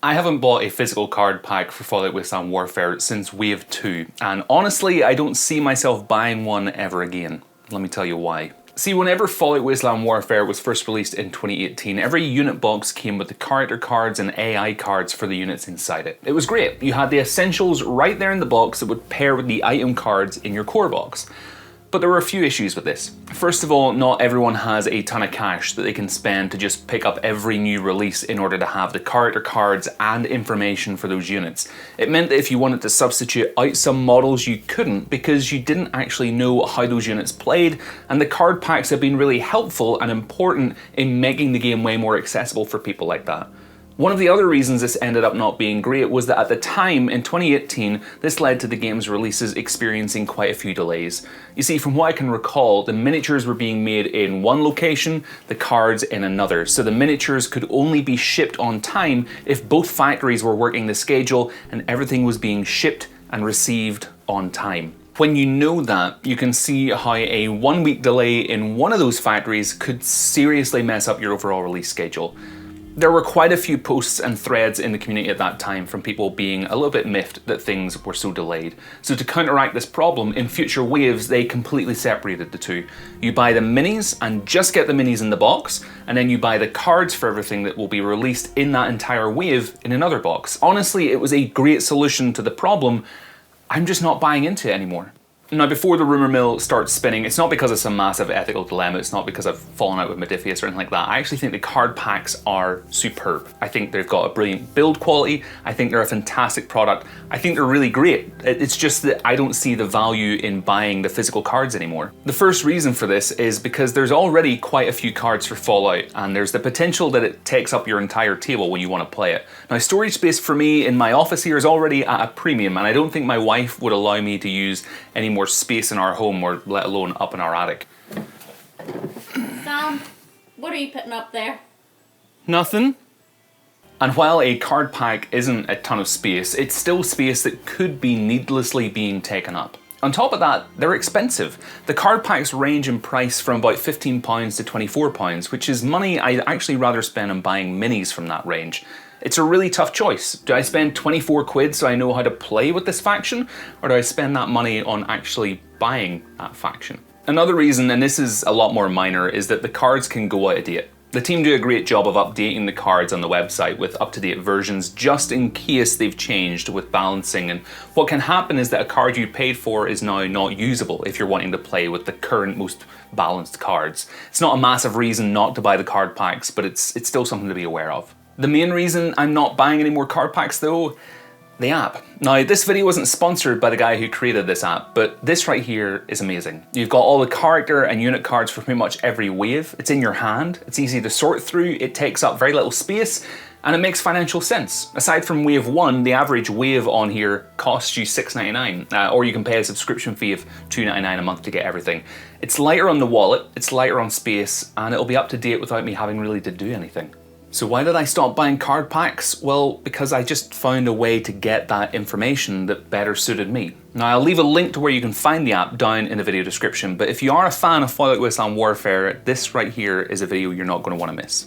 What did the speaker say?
I haven't bought a physical card pack for Fallout Wasteland Warfare since Wave 2, and honestly I don't see myself buying one ever again. Let me tell you why. See, whenever Fallout Wasteland Warfare was first released in 2018, every unit box came with the character cards and AI cards for the units inside it. It was great. You had the essentials right there in the box that would pair with the item cards in your core box. But there were a few issues with this. First of all, not everyone has a ton of cash that they can spend to just pick up every new release in order to have the character cards and information for those units. It meant that if you wanted to substitute out some models, you couldn't because you didn't actually know how those units played, and the card packs have been really helpful and important in making the game way more accessible for people like that. One of the other reasons this ended up not being great was that at the time, in 2018, this led to the game's releases experiencing quite a few delays. You see, from what I can recall, the miniatures were being made in one location, the cards in another, so the miniatures could only be shipped on time if both factories were working the schedule and everything was being shipped and received on time. When you know that, you can see how a 1 week delay in one of those factories could seriously mess up your overall release schedule. There were quite a few posts and threads in the community at that time from people being a little bit miffed that things were so delayed. So to counteract this problem, in future waves they completely separated the two. You buy the minis and just get the minis in the box, and then you buy the cards for everything that will be released in that entire wave in another box. Honestly, it was a great solution to the problem. I'm just not buying into it anymore. Now, before the rumour mill starts spinning, it's not because it's a massive ethical dilemma, it's not because I've fallen out with modiphius or anything like that. I actually think the card packs are superb. I think they've got a brilliant build quality, I think they're a fantastic product, I think they're really great. It's just that I don't see the value in buying the physical cards anymore. The first reason for this is because there's already quite a few cards for Fallout, and there's the potential that it takes up your entire table when you want to play it. Now, storage space for me in my office here is already at a premium, and I don't think my wife would allow me to use any more space in our home, or let alone up in our attic. Sam, what are you putting up there? Nothing. And while a card pack isn't a ton of space, it's still space that could be needlessly being taken up. On top of that, they're expensive. The card packs range in price from about £15 to £24, which is money I'd actually rather spend on buying minis from that range. It's a really tough choice. Do I spend 24 quid so I know how to play with this faction, or do I spend that money on actually buying that faction? Another reason, and this is a lot more minor, is that the cards can go out of date. The team do a great job of updating the cards on the website with up-to-date versions just in case they've changed with balancing, and what can happen is that a card you paid for is now not usable if you're wanting to play with the current most balanced cards. It's not a massive reason not to buy the card packs, but it's still something to be aware of. The main reason I'm not buying any more card packs though, the app. Now, this video wasn't sponsored by the guy who created this app, but this right here is amazing. You've got all the character and unit cards for pretty much every wave. It's in your hand, it's easy to sort through, it takes up very little space, and it makes financial sense. Aside from wave 1, the average wave on here costs you $6.99, or you can pay a subscription fee of $2.99 a month to get everything. It's lighter on the wallet, it's lighter on space, and it'll be up to date without me having really to do anything. So why did I stop buying card packs? Well, because I just found a way to get that information that better suited me. Now, I'll leave a link to where you can find the app down in the video description, but if you are a fan of Fallout Wasteland Warfare, this right here is a video you're not going to want to miss.